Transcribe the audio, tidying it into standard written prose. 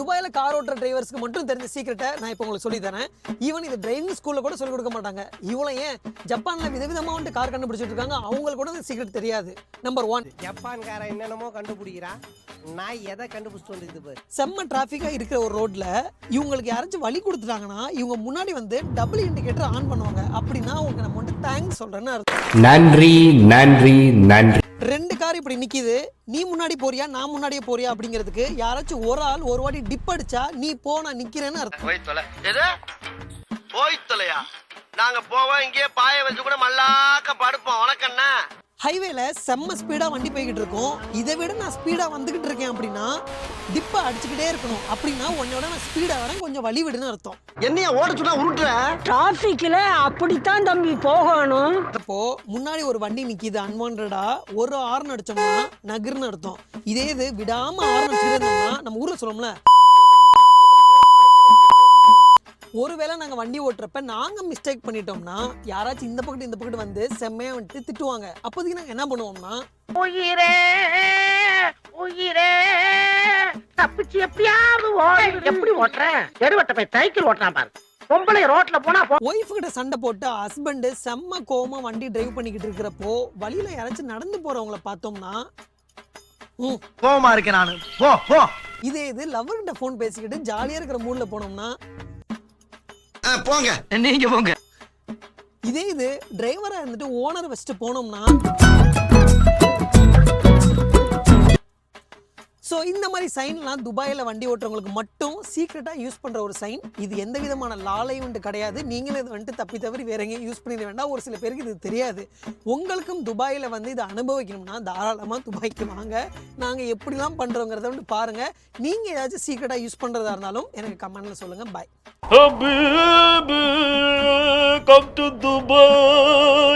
துபாயில கார் ஓட்டுற டிரைவர்ஸ்க்கு மட்டும் தெரிஞ்ச சீக்கிரட்டை நான் இப்போ உங்களுக்கு சொல்லி தரேன். ஈவன் இது டிரைவிங் ஸ்கூல்ல கூட சொல்லிக் கொடுக்க மாட்டாங்க. இவ்வளோ ஏன் ஜப்பான்ல விதவிதமா வந்துட்டு கார் கண்டுபிடிச்சிட்டு இருக்காங்க, அவங்களுக்கு கூட இந்த சீக்கிரட் தெரியாது. நம்பர் 1, ஜப்பான்காரன் என்னென்னமோ கண்டுபிடிக்கிறா, நான் எதை கண்டுபிடிச்சிட்டு வந்துக்குது. செம்ம டிராஃபிக்கா இருக்கிற ஒரு ரோட்ல இவங்களுக்கு யாராச்சும் வழி கொடுத்துட்டாங்கன்னா இவங்க முன்னாடி வந்து டபுள் இண்டிகேட்டர் ஆன் பண்ணுவாங்க. அப்படின்னா உங்களுக்கு நம்ம வந்து தேங்க்ஸ் சொல்றேன்னு அர்த்தம். நன்றி நன்றி நன்றி. 2 கார் இப்படி நிக்குது, நீ முன்னாடி போறியா நான் முன்னாடியே போறியா அப்படிங்கிறதுக்கு யாராச்சும் ஒரு ஆள் ஒரு வாட்டி டிப் அடிச்சா நீ போ நான் நிக்கிறேன்னு அர்த்தம். போய் தொலையா, நாங்க போவோம் இங்கே பாய வச்சு கூட மல்லாக்க படுப்போம். வணக்கண்ணா. ஹைவேல செம்ம ஸ்பீடா வண்டி போய்கிட்டு இருக்கும், இதை விட நான் ஸ்பீடா வந்துகிட்டு இருக்கேன் அப்படின்னா டிப்பை அடிச்சுக்கிட்டே இருக்கணும். அப்படின்னா உன்னோட நான் ஸ்பீடா வரேன், கொஞ்சம் வழி விடுன்னு அர்த்தம். என்னைய ஓட சொன்னா உருட்டுற? டிராபிக்ல அப்படித்தான் தம்பி போகணும். அப்போ முன்னாடி ஒரு வண்டி நிக்கிது அன்வான்டா, ஒரு ஹார்ன் அடிச்சோம்னா நகர்னு அர்த்தம். இதே இது விடாம ஹார்ன் அடிச்சுக்கிட்டே இருந்தோம்னா நம்ம ஊர்ல சொல்லுவோம்ல, ஒருவேளை நாங்க வண்டி ஓட்டுறப்ப நாங்க மிஸ்டேக் பண்ணிட்டோம்னா யாராச்சும் இந்த பக்கத்து வந்து செம்மையா வந்துட்டு திட்டுவாங்க. அப்போதைக்கு நாங்க என்ன பண்ணுவோம்னா, உயிரே உயிரே தப்பிச்சு எப்படியாவது எப்படி ஓட்டுறேன், எடுவட்ட போய் சைக்கிள் ஓட்டுறான் பாரு. பொம்பளை ரோட்ல போனா ஒய்ஃப் கிட்ட சண்டை போட்டு ஹஸ்பண்ட் செம்ம கோவமா வண்டி டிரைவ் பண்ணிக்கிட்டு இருக்கிறப்போ வழியில யாராச்சும் நடந்து போறவங்கள பார்த்தோம்னா கோவமா இருக்கேன் நானு, போ போ. இதே இது லவர் கிட்ட போன் பேசிக்கிட்டு ஜாலியா இருக்கிற மூட்ல போனோம்னா போங்க நீங்க போங்க. இதே இது டிரைவரா இருந்துட்டு ஓனர் வச்சுட்டு போனோம்னா, ஸோ இந்த மாதிரி சைன்லாம் துபாயில் வண்டி ஓட்டுறவங்களுக்கு மட்டும் சீக்ரெட்டாக யூஸ் பண்ணுற ஒரு சைன். இது எந்த விதமான லாலையும் வந்துட்டு கிடையாது. நீங்களும் இது வந்துட்டு தப்பி தவறி வேற எங்கேயும் யூஸ் பண்ணிட வேண்டாம். ஒரு சில பேருக்கு இது தெரியாது. உங்களுக்கும் துபாயில் வந்து இதை அனுபவிக்கணும்னா தாராளமாக துபாய்க்கு வாங்க. நாங்கள் எப்படிலாம் பண்ணுறோங்கிறத வந்து பாருங்கள். நீங்கள் ஏதாச்சும் சீக்ரெட்டாக யூஸ் பண்ணுறதா இருந்தாலும் எனக்கு கமெண்ட்டில் சொல்லுங்கள். பாய். Come to Dubai.